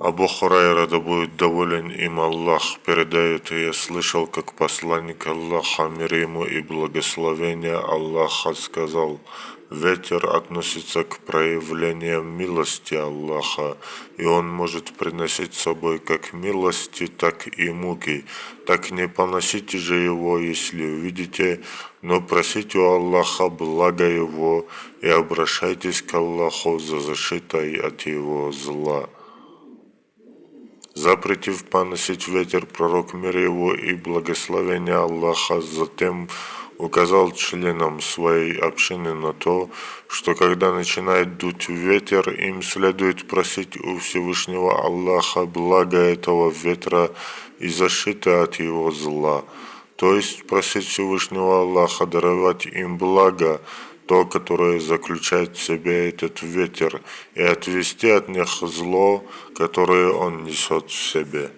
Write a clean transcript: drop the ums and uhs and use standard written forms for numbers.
Абу Хурайра, да будет доволен им Аллах, передает: и я слышал, как посланник Аллаха, мир ему и благословение Аллаха, сказал: ветер относится к проявлениям милости Аллаха, и он может приносить с собой как милости, так и муки. Так не поносите же его, если увидите, но просите у Аллаха блага его и обращайтесь к Аллаху за защитой от его зла. Запретив поносить ветер, пророк, мир его и благословение Аллаха, затем указал членам своей общины на то, что когда начинает дуть ветер, им следует просить у Всевышнего Аллаха блага этого ветра и защиты от его зла, то есть просить Всевышнего Аллаха даровать им благо, то, которое заключает в себе этот ветер, и отвести от них зло, которое он несет в себе.